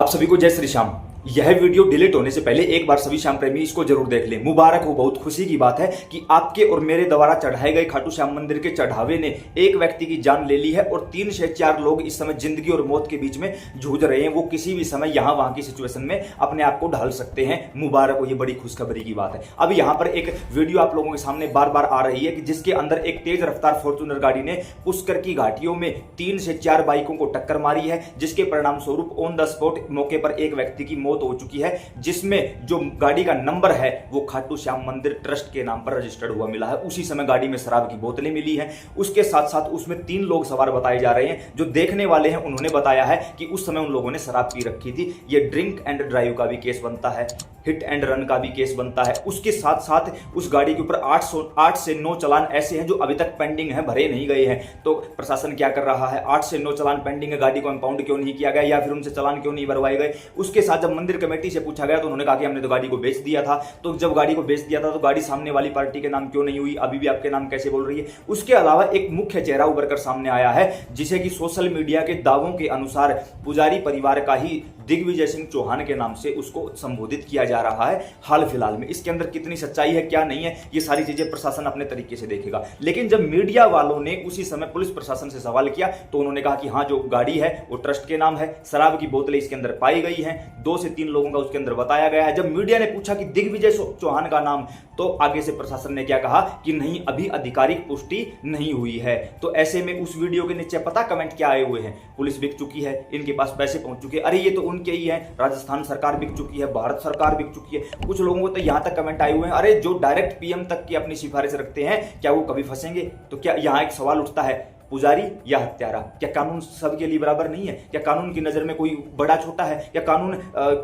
आप सभी को जय श्री श्याम। यह वीडियो डिलीट होने से पहले एक बार सभी श्याम प्रेमी इसको जरूर देख लें। मुबारक हो, बहुत खुशी की बात है कि आपके और मेरे द्वारा चढ़ाए गए खाटू श्याम मंदिर के चढ़ावे ने एक व्यक्ति की जान ले ली है और 3 से 4 लोग इस समय जिंदगी और मौत के बीच में जूझ रहे हैं। वो किसी भी समय यहां वहां की सिचुएशन में अपने आप को ढाल सकते हैं। मुबारक हो, ये बड़ी खुशखबरी की बात है। अब यहां पर एक वीडियो आप लोगों के सामने बार बार आ रही है कि जिसके अंदर एक तेज रफ्तार फॉर्च्यूनर गाड़ी ने पुष्कर की घाटियों में 3 से 4 बाइकों को टक्कर मारी है, जिसके परिणाम स्वरूप ऑन द स्पॉट मौके पर एक व्यक्ति की मौत हो चुकी है, जिसमें जो गाड़ी का नंबर है वो खाटू श्याम मंदिर ट्रस्ट के नाम पर रजिस्टर्ड हुआ मिला है। उसी समय गाड़ी में शराब की बोतलें मिली हैं। उसके साथ साथ उसमें 3 लोग सवार बताए जा रहे हैं। जो देखने वाले हैं उन्होंने बताया है कि उस समय उन लोगों ने शराब पी रखी थी। ये ड्रिंक एंड ड्राइव का भी केस बनता है, हिट एंड रन का भी केस बनता है। उसके साथ साथ उस गाड़ी के ऊपर 8 से 9 चालान ऐसे हैं जो अभी तक पेंडिंग है, भरे नहीं गए हैं। तो प्रशासन क्या कर रहा है, 8 से 9 चालान पेंडिंग है, गाड़ी को इंपाउंड क्यों नहीं किया गया या फिर उनसे चालान क्यों नहीं भरवाए गए। उसके साथ जब मंदिर कमेटी से पूछा गया तो उन्होंने कहा कि हमने तो गाड़ी को बेच दिया था। तो जब गाड़ी को बेच दिया था तो गाड़ी सामने वाली पार्टी के नाम क्यों नहीं हुई, अभी भी आपके नाम कैसे बोल रही है। उसके अलावा एक मुख्य चेहरा उभर कर सामने आया है, जिसे कि सोशल मीडिया के दावों के अनुसार पुजारी परिवार का ही दिग्विजय सिंह चौहान के नाम से उसको संबोधित किया जा रहा है हाल फिलहाल में। इसके अंदर कितनी सच्चाई है क्या नहीं है, ये सारी चीजें प्रशासन अपने तरीके से देखेगा। लेकिन जब मीडिया वालों ने उसी समय पुलिस प्रशासन से सवाल किया तो उन्होंने कहा कि हाँ, जो गाड़ी है वो ट्रस्ट के नाम है, शराब की बोतलें इसके अंदर पाई गई हैं, 2 से 3 लोगों का उसके अंदर बताया गया है। जब मीडिया ने पूछा कि दिग्विजय चौहान का नाम, तो आगे से प्रशासन ने क्या कहा कि नहीं, अभी आधिकारिक पुष्टि नहीं हुई है। तो ऐसे में उस वीडियो के नीचे पता कमेंट क्या आए हुए हैं, पुलिस बिक चुकी है, इनके पास पैसे पहुंच चुके हैं, अरे ये तो उनके ही है, राजस्थान सरकार बिक चुकी है, भारत सरकार बिक चुकी है। कुछ लोगों को तो यहां तक कमेंट आए हुए हैं, अरे जो डायरेक्ट पीएम तक की अपनी सिफारिश रखते हैं क्या वो कभी फंसेंगे। तो क्या यहां एक सवाल उठता है, पुजारी या हत्यारा, क्या कानून सबके लिए बराबर नहीं है? क्या कानून की नजर में कोई बड़ा छोटा है? क्या कानून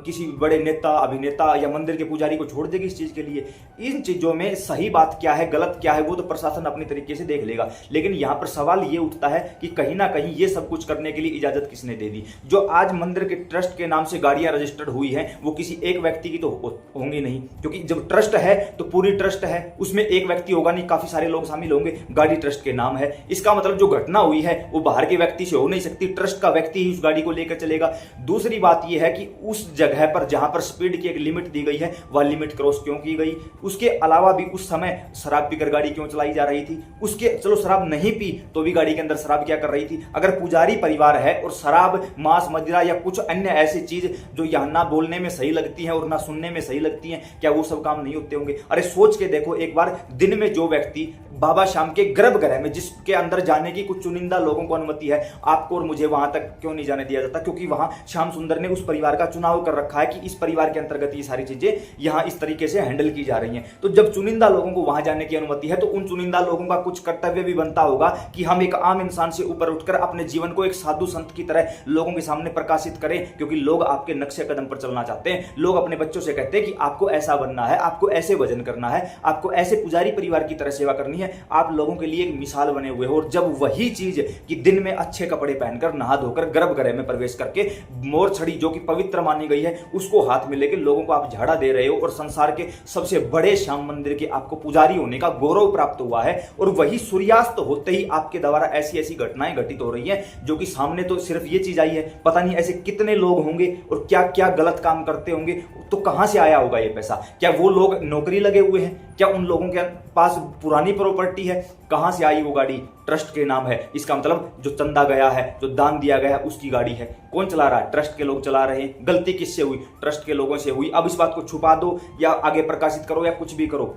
किसी बड़े नेता, अभिनेता या मंदिर के पुजारी को छोड़ देगी इस चीज के लिए? इन चीजों में सही बात क्या है, गलत क्या है, वो तो प्रशासन अपनी तरीके से देख लेगा। लेकिन यहां पर सवाल ये उठता है कि कहीं ना कहीं ये सब कुछ करने के लिए इजाजत किसने दे दी? जो आज मंदिर के ट्रस्ट के नाम से गाड़ियां रजिस्टर्ड हुई हैं वो किसी एक व्यक्ति की तो होंगी नहीं, क्योंकि जब ट्रस्ट है तो पूरी ट्रस्ट है, उसमें एक व्यक्ति होगा नहीं, काफी सारे लोग शामिल होंगे। गाड़ी ट्रस्ट के नाम है, इसका मतलब जो घटना हुई है वो बाहर के व्यक्ति से हो नहीं सकती, ट्रस्ट का व्यक्ति ही उस गाड़ी को लेकर चलेगा। दूसरी बात यह है कि उस जगह पर जहां पर स्पीड की एक लिमिट दी गई है वह लिमिट क्रॉस क्यों की गई। उसके अलावा भी उस समय शराब पीकर गाड़ी क्यों चलाई जा रही थी। उसके चलो शराब नहीं पी तो भी गाड़ी के अंदर शराब क्या कर रही थी। अगर पुजारी परिवार है और शराब, मांस, मदिरा या कुछ अन्य ऐसी चीज जो यहां ना बोलने में सही लगती है और ना सुनने में सही लगती है, क्या वो सब काम नहीं होते होंगे? अरे सोच के देखो एक बार, दिन में जो व्यक्ति बाबा श्याम के गर्भगृह में, जिसके अंदर जाने की कुछ चुनिंदा लोगों को अनुमति है, आपको और मुझे वहां तक क्यों नहीं जाने दिया जाता? क्योंकि वहां श्याम सुंदर ने उस परिवार का चुनाव कर रखा है कि इस परिवार के अंतर्गत ये सारी चीजें यहां इस तरीके से हैंडल की जा रही हैं। तो जब चुनिंदा लोगों को वहां जाने की अनुमति है तो उन चुनिंदा लोगों का कुछ कर्तव्य भी बनता होगा कि हम एक आम इंसान से ऊपर उठकर अपने जीवन को एक साधु संत की तरह लोगों के सामने प्रकाशित करें, क्योंकि लोग आपके नक्शे कदम पर चलना चाहते हैं। लोग अपने बच्चों से कहते हैं कि आपको ऐसा बनना है, आपको ऐसे भजन करना है, आपको ऐसे पुजारी परिवार की तरह सेवा करनी है, आप लोगों के लिए एक मिसाल बने हुए हो। और जब वही चीज कि दिन में अच्छे कपड़े पहनकर, नहा धोकर, गर्भगृह में प्रवेश करके मोर छड़ी जो कि पवित्र मानी गई है उसको हाथ में लेकर लोगों को आप झाड़ा दे रहे हो और संसार के सबसे बड़े श्याम मंदिर के आपको पुजारी होने का गौरव प्राप्त हुआ है, और वही सूर्यास्त होते ही आपके द्वारा ऐसी ऐसी घटनाएं घटित हो रही हैं जो कि सामने तो सिर्फ ये चीज आई है, पता नहीं ऐसे कितने लोग होंगे और क्या क्या गलत काम करते होंगे। तो कहां से आया होगा ये पैसा? क्या वो लोग नौकरी लगे हुए हैं? क्या उन लोगों के पास पुरानी प्रॉपर्टी है? कहां से आई वो गाड़ी? ट्रस्ट के नाम है, इसका मतलब जो चंदा गया है, जो दान दिया गया है, उसकी गाड़ी है। कौन चला रहा है? ट्रस्ट के लोग चला रहे हैं। गलती किससे हुई? ट्रस्ट के लोगों से हुई। अब इस बात को छुपा दो या आगे प्रकाशित करो या कुछ भी करो।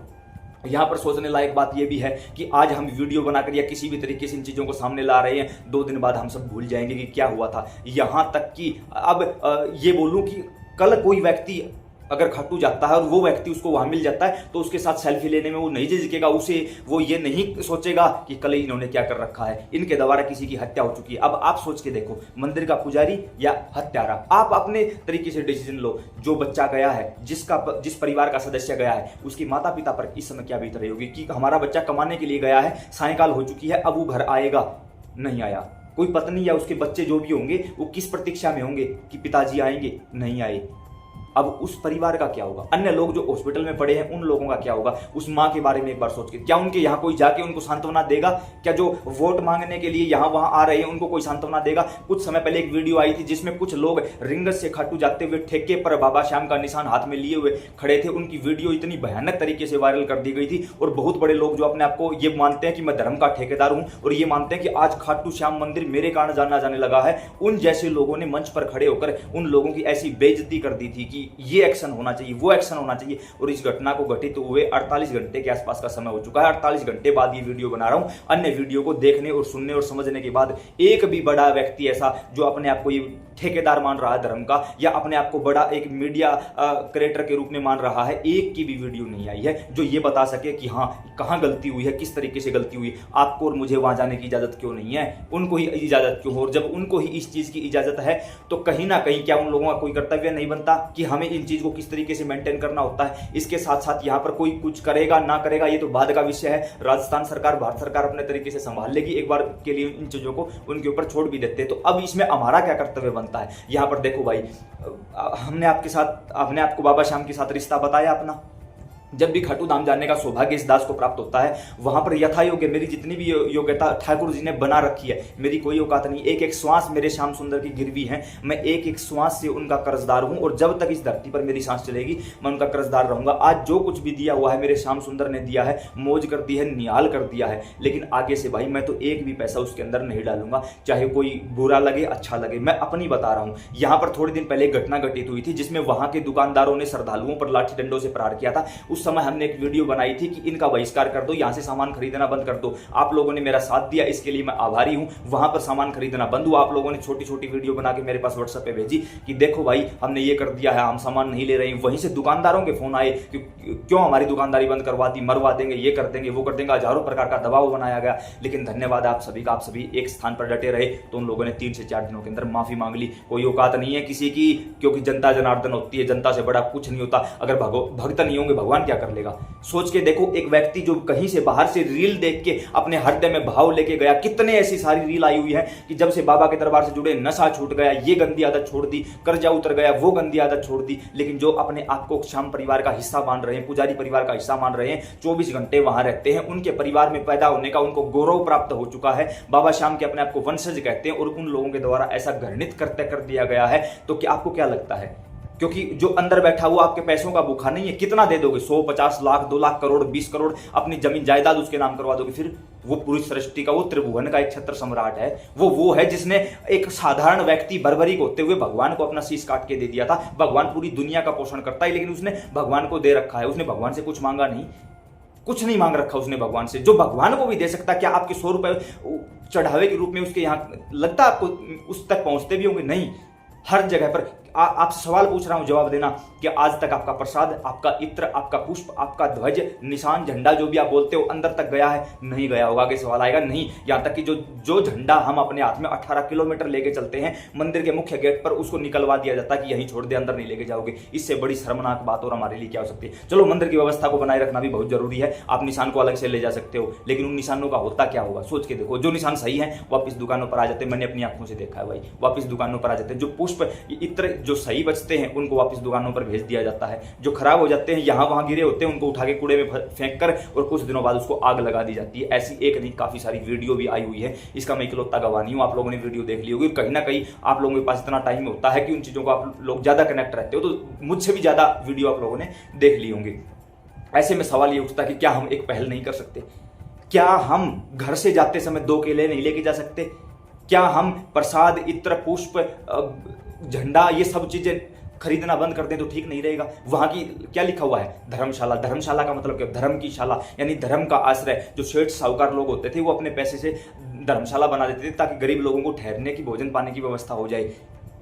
यहां पर सोचने लायक बात यह भी है कि आज हम वीडियो बनाकर या किसी भी तरीके से इन चीजों को सामने ला रहे हैं, 2 दिन बाद हम सब भूल जाएंगे कि क्या हुआ था। यहां तक कि अब ये बोलूं कि कल कोई व्यक्ति अगर खाटू जाता है और वो व्यक्ति उसको वहां मिल जाता है तो उसके साथ सेल्फी लेने में वो नहीं झिझकेगा, उसे वो ये नहीं सोचेगा कि कल इन्होंने क्या कर रखा है, इनके द्वारा किसी की हत्या हो चुकी है। अब आप सोच के देखो, मंदिर का पुजारी या हत्यारा, आप अपने तरीके से डिसीजन लो। जो बच्चा गया है, जिस परिवार का सदस्य गया है, उसके माता पिता पर इस समय क्या बीत रही होगी कि हमारा बच्चा कमाने के लिए गया है, सायंकाल हो चुकी है, अब वो घर आएगा, नहीं आया। कोई पत्नी या उसके बच्चे जो भी होंगे वो किस प्रतीक्षा में होंगे कि पिताजी आएंगे, नहीं आए। अब उस परिवार का क्या होगा, अन्य लोग जो हॉस्पिटल में पड़े हैं उन लोगों का क्या होगा, उस माँ के बारे में एक बार सोच के, क्या उनके यहाँ कोई जाके उनको सांत्वना देगा? क्या जो वोट मांगने के लिए यहाँ वहां आ रहे हैं उनको कोई सांत्वना देगा? कुछ समय पहले एक वीडियो आई थी जिसमें कुछ लोग रिंगत से खाटू जाते हुए ठेके पर बाबा श्याम का निशान हाथ में लिए हुए खड़े थे। उनकी वीडियो इतनी भयानक तरीके से वायरल कर दी गई थी और बहुत बड़े लोग जो अपने आप को ये मानते हैं कि मैं धर्म का ठेकेदार हूं और ये मानते हैं कि आज खाटू श्याम मंदिर मेरे कारण जाना जाने लगा है, उन जैसे लोगों ने मंच पर खड़े होकर उन लोगों की ऐसी बेइज्जती कर दी थी कि ये एक्शन होना चाहिए, वो एक्शन होना चाहिए। और इस घटना को घटित हुए 48 घंटे के आसपास का समय हो चुका है। 48 घंटे बाद ये वीडियो बना रहा हूं। अन्य वीडियो को देखने और सुनने और समझने के बाद एक भी बड़ा व्यक्ति ऐसा जो अपने आप को ये ठेकेदार मान रहा है धर्म का, या अपने आप को बड़ा एक मीडिया क्रिएटर के रूप में मान रहा है, एक की भी वीडियो नहीं आई है जो ये बता सके कि हाँ कहां गलती हुई है, किस तरीके से गलती हुई। आपको और मुझे वहां जाने की इजाजत क्यों नहीं है, उनको ही इजाजत क्यों हो? और जब उनको ही इस चीज की इजाजत है तो कहीं ना कहीं क्या उन लोगों का कोई कर्तव्य नहीं बनता कि हमें इन चीज को किस तरीके से मेंटेन करना होता है? इसके साथ साथ यहाँ पर कोई कुछ करेगा ना करेगा ये तो बाद का विषय है। राजस्थान सरकार, भारत सरकार अपने तरीके से संभाल लेगी, एक बार के लिए इन चीजों को उनके ऊपर छोड़ भी देते हैं। तो अब इसमें हमारा क्या कर्तव्य बनता है? यहाँ पर देखो भाई, हमने आपके साथ, आपने आपको बाबा श्याम के साथ रिश्ता बताया अपना। जब भी खाटू धाम जाने का सौभाग्य इस दास को प्राप्त होता है, वहां पर यथा योग्य मेरी जितनी भी योग्यता ठाकुर जी ने बना रखी है, मेरी कोई औकात नहीं। एक एक श्वास मेरे श्याम सुंदर की गिरवी है, मैं एक एक श्वास से उनका कर्जदार हूं और जब तक इस धरती पर मेरी सांस चलेगी मैं उनका कर्जदार रहूंगा। आज जो कुछ भी दिया हुआ है मेरे श्याम सुंदर ने दिया है, मौज कर दी है, निहाल कर दिया है, लेकिन आगे से भाई मैं तो एक भी पैसा उसके अंदर नहीं डालूंगा, चाहे कोई बुरा लगे अच्छा लगे। मैं अपनी बता रहा हूं। यहां पर थोड़े दिन पहले एक घटना घटित हुई थी जिसमें वहां के दुकानदारों ने श्रद्धालुओं पर लाठी डंडों से प्रहार किया था। उस समय हमने एक वीडियो बनाई थी कि इनका बहिष्कार कर दो, यहां से सामान खरीदना बंद कर दो। आप लोगों ने मेरा साथ दिया, इसके लिए मैं आभारी हूं। वहां पर सामान खरीदना बंद हुआ। आप लोगों ने छोटी छोटी वीडियो बना के मेरे पास व्हाट्सएप पे भेजी कि देखो भाई हमने ये कर दिया है, हम सामान नहीं ले रहे हैं। वहीं से दुकानदारों के फोन आए कि क्यों हमारी दुकानदारी बंद करवा दी, मरवा देंगे, ये कर देंगे, वो कर देंगे। हजारों प्रकार का दबाव बनाया गया, लेकिन धन्यवाद आप सभी का, आप सभी एक स्थान पर डटे रहे तो उन लोगों ने 3 से 4 दिनों के अंदर माफी मांग ली। कोई औकात नहीं है किसी की, क्योंकि जनता जनार्दन होती है, जनता से बड़ा कुछ नहीं होता। अगर भक्त नहीं होंगे भगवान क्या कर लेगा? सोच के देखो, एक व्यक्ति जो कहीं से बाहर से रील देख के अपने हृदय में भाव लेके गया, कितने ऐसी सारी रील आई हुई है कि जब से बाबा के दरबार से जुड़े नशा छूट गया, ये गंदी आदत छोड़ दी, कर्जा उतर गया, वो गंदी आदत छोड़ दी। लेकिन जो अपने आप को श्याम परिवार का हिस्सा मान रहे हैं, पुजारी परिवार का हिस्सा मान रहे हैं, 24 घंटे वहां रहते हैं, उनके परिवार में पैदा होने का उनको गौरव प्राप्त हो चुका है, बाबा श्याम के अपने आप को वंशज कहते हैं, और उन लोगों के द्वारा ऐसा घृणित कृत्य कर दिया गया है, तो क्या आपको क्या लगता है? क्योंकि जो अंदर बैठा हुआ आपके पैसों का भूखा नहीं है, कितना दे दोगे? 100, 50 लाख, 2 लाख करोड़, 20 करोड़ अपनी जमीन जायदाद उसके नाम करवा दोगे? फिर वो पूरी सृष्टि का, वो त्रिभुवन का एक छत्र सम्राट है, वो है जिसने एक साधारण व्यक्ति बर्बरी होते हुए भगवान को अपना शीश काट के दे दिया था। भगवान पूरी दुनिया का पोषण करता है, लेकिन उसने भगवान को दे रखा है, उसने भगवान से कुछ मांगा नहीं, कुछ नहीं मांग रखा उसने भगवान से, जो भगवान को भी दे सकता। क्या आपके 100 रुपए चढ़ावे के रूप में उसके यहाँ लगता आपको उस तक पहुंचते भी होंगे? नहीं। हर जगह पर आपसे सवाल पूछ रहा हूं, जवाब देना कि आज तक आपका प्रसाद, आपका इत्र, आपका पुष्प, आपका ध्वज, निशान, झंडा जो भी आप बोलते हो अंदर तक गया है? नहीं गया होगा। आगे सवाल आएगा नहीं। यहां तक कि जो झंडा हम अपने हाथ में 18 किलोमीटर लेके चलते हैं मंदिर के मुख्य गेट पर, उसको निकलवा दिया जाता है कि यहीं छोड़ दे, अंदर नहीं लेके जाओगे। इससे बड़ी शर्मनाक बात और हमारे लिए क्या हो सकती है? चलो, मंदिर की व्यवस्था को बनाए रखना भी बहुत जरूरी है, आप निशान को अलग से ले जा सकते हो, लेकिन उन निशानों का होता क्या होगा? सोच के देखो। जो निशान सही है वापिस दुकानों पर आ जाते हैं, मैंने अपनी आंखों से देखा है भाई, वापिस दुकानों पर आ जाते हैं। जो पुष्प, इत्र जो सही बचते हैं उनको वापस दुकानों पर भेज दिया जाता है, जो खराब हो जाते हैं, यहां वहां गिरे होते हैं, उनको उठा के कूड़े में फेंक कर और कुछ दिनों बाद उसको आग लगा दी जाती है। ऐसी एक नहीं, काफी सारी वीडियो भी आई हुई है, इसका मैं इकलौता गवाह नहीं हूं। आप लोगों ने वीडियो देख ली होगी, कहीं ना कहीं आप लोगों के पास इतना टाइम होता है कि उन चीजों को आप लोग ज्यादा कनेक्ट रहते हो, तो मुझसे भी ज्यादा वीडियो आप लोगों ने देख ली होंगी। ऐसे में सवाल ये उठता है कि क्या हम एक पहल नहीं कर सकते? क्या हम घर से जाते समय 2 केले नहीं लेके जा सकते? क्या हम प्रसाद, इत्र, पुष्प, झंडा, ये सब चीजें खरीदना बंद कर दें तो ठीक नहीं रहेगा? वहां की क्या लिखा हुआ है? धर्मशाला। धर्मशाला का मतलब क्या? धर्म की शाला, यानी धर्म का आश्रय। जो सेठ साहूकार लोग होते थे वो अपने पैसे से धर्मशाला बना देते थे ताकि गरीब लोगों को ठहरने की, भोजन पाने की व्यवस्था हो जाए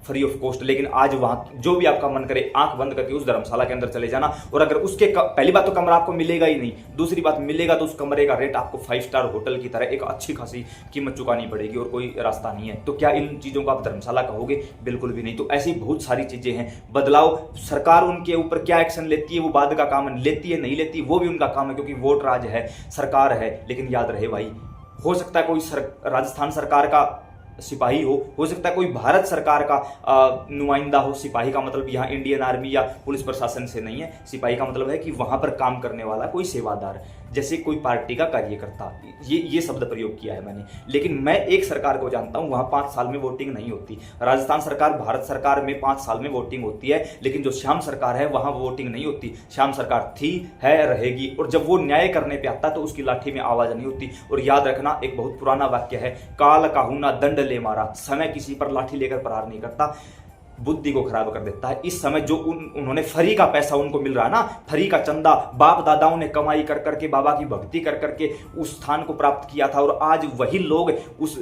फ्री ऑफ कॉस्ट। लेकिन आज वहां जो भी आपका मन करे आंख बंद करके उस धर्मशाला के अंदर चले जाना, और अगर उसके पहली बात तो कमरा आपको मिलेगा ही नहीं, दूसरी बात मिलेगा तो उस कमरे का रेट आपको 5 स्टार होटल की तरह एक अच्छी खासी कीमत चुकानी पड़ेगी, और कोई रास्ता नहीं है। तो क्या इन चीजों को आप धर्मशाला कहोगे? बिल्कुल भी नहीं। तो ऐसी बहुत सारी चीजें हैं। बदलाव सरकार उनके ऊपर क्या एक्शन लेती है वो बाद का काम है, लेती है नहीं लेती वो भी उनका काम है, क्योंकि वोट राज है, सरकार है। लेकिन याद रहे भाई, हो सकता है कोई राजस्थान सरकार का सिपाही हो सकता है कोई भारत सरकार का नुमाइंदा हो। सिपाही का मतलब यहाँ इंडियन आर्मी या पुलिस प्रशासन से नहीं है, सिपाही का मतलब है कि वहां पर काम करने वाला कोई सेवादार, जैसे कोई पार्टी का कार्यकर्ता, ये शब्द प्रयोग किया है मैंने। लेकिन मैं एक सरकार को जानता हूं, वहां 5 साल में वोटिंग नहीं होती। राजस्थान सरकार, भारत सरकार में 5 साल में वोटिंग होती है, लेकिन जो श्याम सरकार है वहां वोटिंग नहीं होती। श्याम सरकार थी, है, रहेगी, और जब वो न्याय करने पे आता तो उसकी लाठी में आवाज नहीं होती। और याद रखना, एक बहुत पुराना वाक्य है, काल काहुना दंड ले मारा। समय किसी पर लाठी लेकर प्रहार नहीं करता, बुद्धि को खराब कर देता है। इस समय जो उन्होंने फ्री का पैसा उनको मिल रहा है ना, फ्री का चंदा, बाप दादाओं ने कमाई कर करके, बाबा की भक्ति कर करके उस स्थान को प्राप्त किया था, और आज वही लोग उस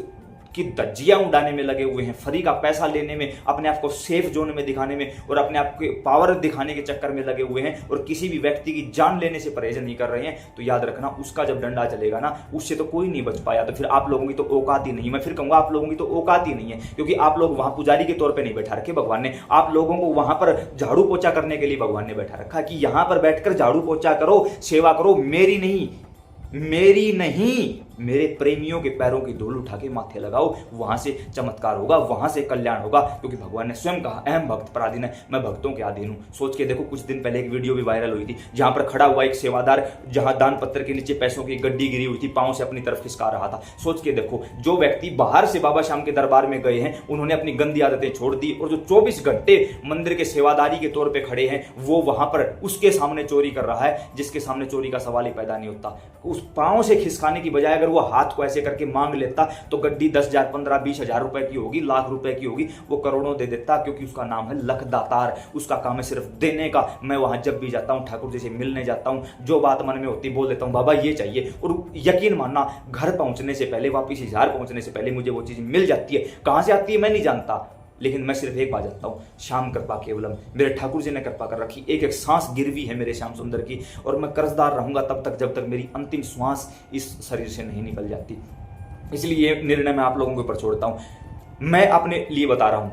की धज्जियां उड़ाने में लगे हुए हैं, फ्री का पैसा लेने में, अपने आप को सेफ जोन में दिखाने में, और अपने आप के पावर दिखाने के चक्कर में लगे हुए हैं, और किसी भी व्यक्ति की जान लेने से परहेज नहीं कर रहे हैं। तो याद रखना, उसका जब डंडा चलेगा ना, उससे तो कोई नहीं बच पाया। तो फिर आप लोगों की तो औकात ही नहीं, मैं फिर कहूंगा आप लोगों की तो औकात ही नहीं है, क्योंकि आप लोग वहां पुजारी के तौर पर नहीं बैठा रखे भगवान ने। आप लोगों को वहां पर झाड़ू पोछा करने के लिए भगवान ने बैठा रखा कि यहां पर बैठकर झाड़ू पोछा करो, सेवा करो, मेरी नहीं, मेरे प्रेमियों के पैरों की धूल उठा के माथे लगाओ, वहां से चमत्कार होगा, वहां से कल्याण होगा। क्योंकि भगवान ने स्वयं कहा, अहम भक्त पराधीन है, मैं भक्तों के अधीन हूं। सोच के देखो, कुछ दिन पहले एक वीडियो भी वायरल हुई थी, जहां पर खड़ा हुआ एक सेवादार, जहां दान पत्र के नीचे पैसों की गड्डी गिरी हुई थी, पांव से अपनी तरफ खिसका रहा था। सोच के देखो, जो व्यक्ति बाहर से बाबा श्याम के दरबार में गए हैं, उन्होंने अपनी गंदी आदतें छोड़ दी, और जो 24 घंटे मंदिर के सेवादारी के तौर पर खड़े हैं, वो वहां पर उसके सामने चोरी कर रहा है, जिसके सामने चोरी का सवाल ही पैदा नहीं होता। उस पांव से खिसकाने की बजाय अगर वो हाथ को ऐसे करके मांग लेता, तो गड्डी 10,000, 15,000, 20,000 रुपए की होगी, लाख रुपए की होगी, वो करोड़ों दे देता, क्योंकि उसका नाम है लख दातार। उसका काम है सिर्फ देने का। मैं वहां जब भी जाता हूं, ठाकुर जी से मिलने जाता हूं, जो बात मन में होती बोल देता हूं, बाबा ये चाहिए, और यकीन मानना, घर पहुंचने से पहले, वापिस हिसार पहुंचने से पहले मुझे वो चीज मिल जाती है। कहां से आती है मैं नहीं जानता, लेकिन मैं सिर्फ एक बात जानता हूं, श्याम कृपा केवलम, मेरे ठाकुर जी ने कृपा कर रखी। एक एक सांस गिरवी है मेरे श्याम सुंदर की, और मैं कर्जदार रहूंगा तब तक जब तक मेरी अंतिम श्वास इस शरीर से नहीं निकल जाती। इसलिए ये निर्णय मैं आप लोगों के ऊपर छोड़ता हूं। मैं अपने लिए बता रहा हूं,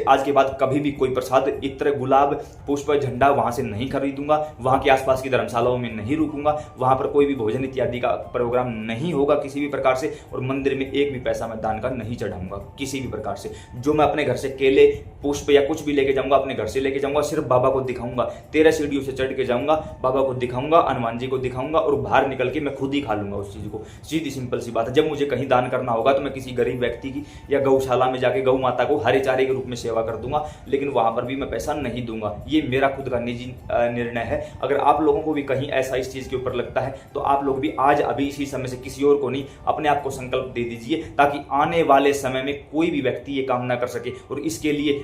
आज के बाद कभी भी कोई प्रसाद, इत्र, गुलाब, पुष्प, झंडा वहां से नहीं खरीदूंगा, वहां के आसपास की धर्मशालाओं में नहीं रुकूंगा, वहां पर कोई भी भोजन इत्यादि का प्रोग्राम नहीं होगा किसी भी प्रकार से, और मंदिर में एक भी पैसा मैं दान का नहीं चढ़ाऊंगा किसी भी प्रकार से। जो मैं अपने घर से केले, पुष्प या कुछ भी लेके जाऊंगा, अपने घर से लेके जाऊंगा, सिर्फ बाबा को दिखाऊंगा। 13 सीढ़ियों से चढ़ के जाऊंगा, बाबा को दिखाऊंगा, हनुमान जी को दिखाऊंगा, और बाहर निकल के मैं खुद ही खा लूंगा उस चीज को। सीधी सिंपल सी बात है। जब मुझे कहीं दान करना होगा तो मैं किसी गरीब व्यक्ति की या गौशाला में जाके गौ माता को हरे चारे के रूप में सेवा कर दूंगा, लेकिन वहां पर भी मैं पैसा नहीं दूंगा। ये मेरा खुद का निजी निर्णय है। अगर आप लोगों को भी कहीं ऐसा इस चीज के ऊपर लगता है, तो आप लोग भी आज अभी इसी समय से किसी और को नहीं, अपने आप को संकल्प दे दीजिए, ताकि आने वाले समय में कोई भी व्यक्ति ये काम ना कर सके। और इसके लिए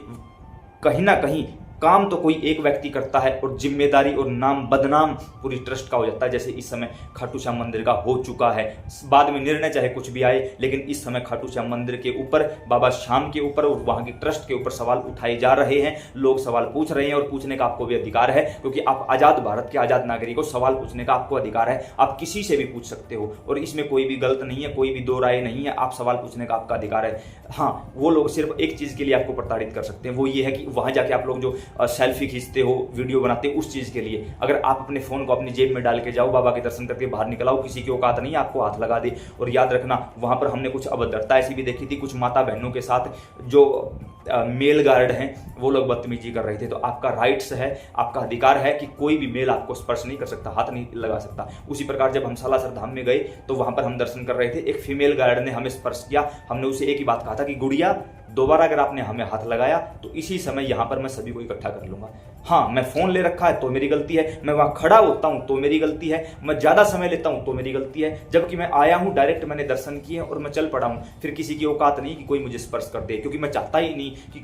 कहीं ना कहीं काम तो कोई एक व्यक्ति करता है, और जिम्मेदारी और नाम बदनाम पूरी ट्रस्ट का हो जाता है, जैसे इस समय खाटू श्याम मंदिर का हो चुका है। बाद में निर्णय चाहे कुछ भी आए, लेकिन इस समय खाटू श्याम मंदिर के ऊपर, बाबा श्याम के ऊपर और वहां की ट्रस्ट के ऊपर सवाल उठाए जा रहे हैं। लोग सवाल पूछ रहे हैं, और पूछने का आपको भी अधिकार है, क्योंकि आप आजाद भारत के आजाद नागरिक हो। सवाल पूछने का आपको अधिकार है, आप किसी से भी पूछ सकते हो, और इसमें कोई भी गलत नहीं है, कोई भी दो राय नहीं है। आप सवाल पूछने का आपका अधिकार है। हाँ, वो लोग सिर्फ एक चीज के लिए आपको प्रताड़ित कर सकते हैं, वो ये है कि वहां जाके आप लोग जो सेल्फी खींचते हो, वीडियो बनाते हो, उस चीज के लिए। अगर आप अपने फोन को अपनी जेब में डाल के जाओ, बाबा के दर्शन करके बाहर निकल आओ, किसी की औकात नहीं आपको हाथ लगा दे। और याद रखना, वहां पर हमने कुछ अभद्रता ऐसी भी देखी थी, कुछ माता बहनों के साथ जो मेल गार्ड हैं, वो लोग बदतमीजी कर रहे थे। तो आपका राइट्स है, आपका अधिकार है कि कोई भी मेल आपको स्पर्श नहीं कर सकता, हाथ नहीं लगा सकता। उसी प्रकार जब हम सालासर धाम में गए, तो वहां पर हम दर्शन कर रहे थे, एक फीमेल गार्ड ने हमें स्पर्श किया। हमने उसे एक ही बात कहा था कि गुड़िया, दोबारा अगर आपने हमें हाथ लगाया तो इसी समय यहां पर मैं सभी को इकट्ठा कर लूंगा। हाँ, मैं फोन ले रखा है तो मेरी गलती है, मैं वहां खड़ा होता हूं तो मेरी गलती है, मैं ज्यादा समय लेता हूं तो मेरी गलती है, जबकि मैं आया हूं, डायरेक्ट मैंने दर्शन किए और मैं चल पड़ा हूं। फिर किसी की औकात नहीं कि कोई मुझे स्पर्श कर दे, क्योंकि मैं चाहता ही नहीं कि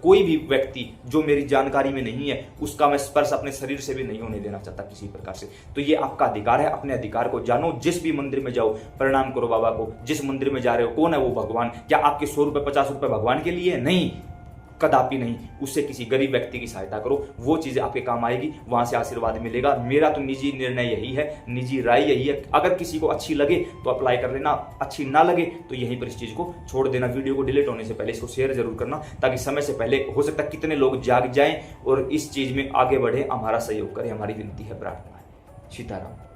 कोई भी व्यक्ति जो मेरी जानकारी में नहीं है, उसका मैं स्पर्श अपने शरीर से भी नहीं होने देना चाहता किसी प्रकार से। तो ये आपका अधिकार है, अपने अधिकार को जानो। जिस भी मंदिर में जाओ, प्रणाम करो बाबा को। जिस मंदिर में जा रहे हो, कौन है वो भगवान? क्या आपके 100 रुपए 50 रुपए भगवान के लिए? नहीं, कदापि नहीं। उससे किसी गरीब व्यक्ति की सहायता करो, वो चीजें आपके काम आएगी, वहां से आशीर्वाद मिलेगा। मेरा तो निजी निर्णय यही है, निजी राय यही है। अगर किसी को अच्छी लगे तो अप्लाई कर लेना, अच्छी ना लगे तो यहीं पर इस चीज को छोड़ देना। वीडियो को डिलीट होने से पहले इसको शेयर जरूर करना, ताकि समय से पहले हो सकता है कितने लोग जाग जाएं और इस चीज में आगे बढ़े, हमारा सहयोग करें। हमारी विनती है, प्रार्थना है। सीताराम।